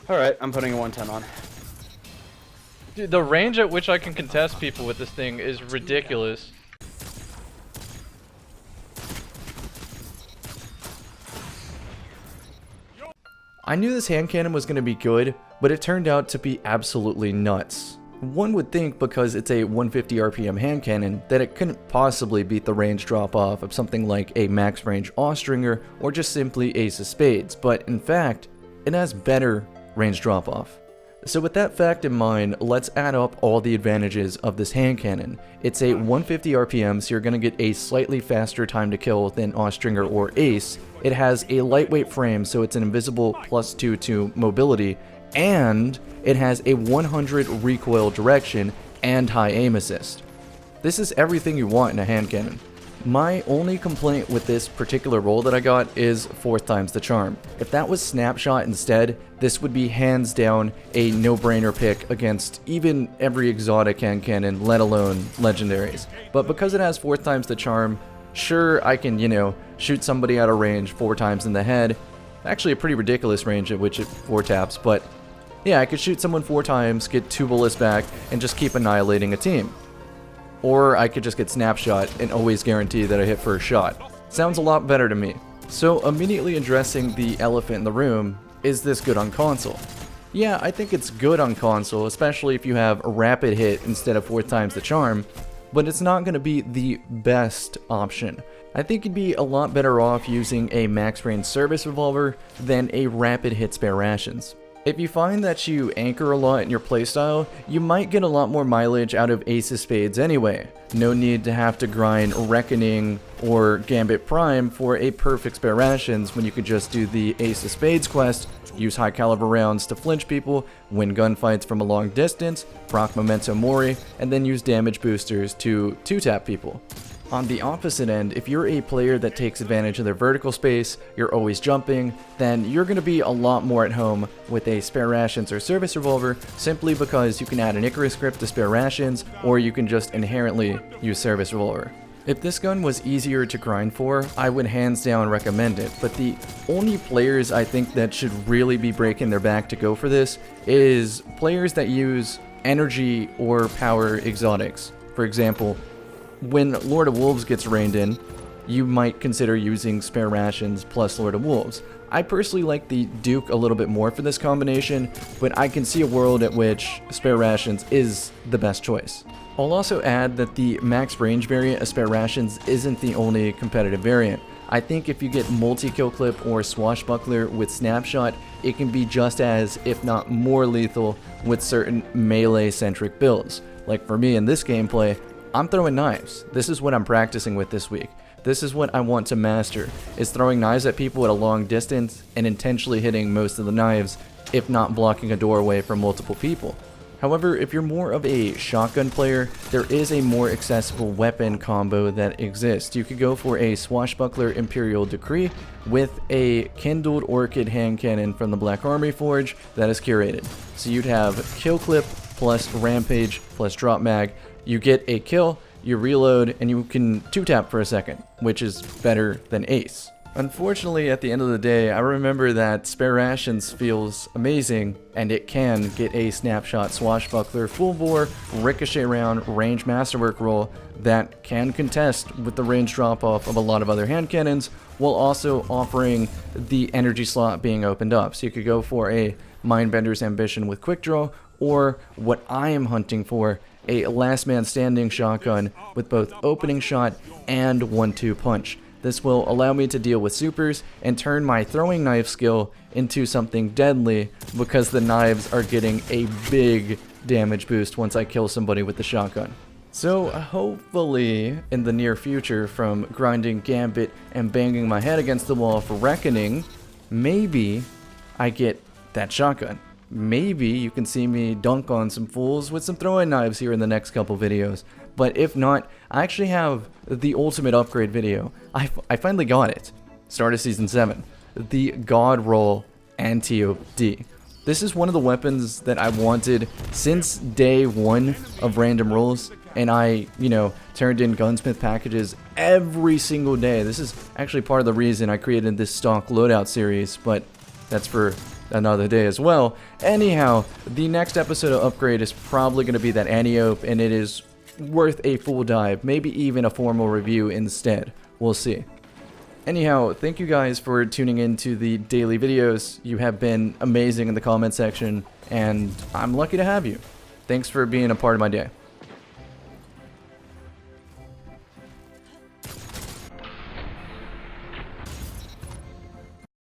Alright, I'm putting a 110 on. Dude, the range at which I can contest people with this thing is ridiculous. I knew this hand cannon was going to be good, but it turned out to be absolutely nuts. One would think because it's a 150 RPM hand cannon that it couldn't possibly beat the range drop off of something like a max range Austringer or just simply Ace of Spades, but in fact, it has better range drop off. So with that fact in mind, let's add up all the advantages of this hand cannon. It's a 150 RPM, so you're going to get a slightly faster time to kill than Austringer or Ace. It has a lightweight frame, so it's an invisible +2 to mobility, and it has a 100 recoil direction and high aim assist. This is everything you want in a hand cannon. My only complaint with this particular roll that I got is 4th times the charm. If that was snapshot instead, this would be hands down a no-brainer pick against even every exotic hand cannon, let alone legendaries. But because it has 4th times the charm, sure, I can, shoot somebody out of range 4 times in the head. Actually a pretty ridiculous range at which it 4 taps, but yeah, I could shoot someone 4 times, get 2 bullets back, and just keep annihilating a team. Or I could just get snapshot and always guarantee that I hit first shot. Sounds a lot better to me. So immediately addressing the elephant in the room, is this good on console? Yeah, I think it's good on console, especially if you have a rapid hit instead of 4 times the charm, but it's not going to be the best option. I think you'd be a lot better off using a max range service revolver than a rapid hit spare rations. If you find that you anchor a lot in your playstyle, you might get a lot more mileage out of Ace of Spades anyway. No need to have to grind Reckoning or Gambit Prime for a perfect spare rations when you could just do the Ace of Spades quest, use high caliber rounds to flinch people, win gunfights from a long distance, proc Memento Mori, and then use damage boosters to 2-tap people. On the opposite end, if you're a player that takes advantage of their vertical space, you're always jumping, then you're going to be a lot more at home with a spare rations or service revolver simply because you can add an Icarus grip to spare rations, or you can just inherently use service revolver. If this gun was easier to grind for, I would hands down recommend it, but the only players I think that should really be breaking their back to go for this is players that use energy or power exotics. For example, when Lord of Wolves gets reined in, you might consider using spare rations plus Lord of Wolves. I personally like the Duke a little bit more for this combination, but I can see a world at which spare rations is the best choice. I'll also add that the max range variant of spare rations isn't the only competitive variant. I think if you get multi-kill clip or swashbuckler with snapshot, it can be just as, if not more lethal with certain melee-centric builds. Like for me in this gameplay, I'm throwing knives. This is what I'm practicing with this week. This is what I want to master, is throwing knives at people at a long distance and intentionally hitting most of the knives, if not blocking a doorway from multiple people. However, if you're more of a shotgun player, there is a more accessible weapon combo that exists. You could go for a swashbuckler Imperial Decree with a kindled orchid hand cannon from the Black Armory Forge that is curated. So you'd have kill clip plus rampage plus drop mag. You get a kill, you reload, and you can 2-tap for a second, which is better than Ace. Unfortunately, at the end of the day, I remember that spare rations feels amazing, and it can get a snapshot swashbuckler full bore ricochet round range masterwork roll that can contest with the range drop off of a lot of other hand cannons, while also offering the energy slot being opened up. So you could go for a Mindbender's Ambition with quick draw, or what I am hunting for, a last man standing shotgun with both opening shot and 1-2 punch. This will allow me to deal with supers and turn my throwing knife skill into something deadly because the knives are getting a big damage boost once I kill somebody with the shotgun. So hopefully in the near future, from grinding Gambit and banging my head against the wall for Reckoning, maybe I get that shotgun. Maybe you can see me dunk on some fools with some throwing knives here in the next couple videos. But if not, I actually have the ultimate upgrade video. I finally got it. Start of Season 7. The God Roll Anti-OD. This is one of the weapons that I wanted since day one of random rolls. And I, turned in gunsmith packages every single day. This is actually part of the reason I created this stock loadout series, but that's for another day as well. Anyhow, the next episode of Upgrade is probably going to be that Antiope, and it is worth a full dive, maybe even a formal review instead. We'll see. Anyhow, thank you guys for tuning in to the daily videos. You have been amazing in the comment section, and I'm lucky to have you. Thanks for being a part of my day.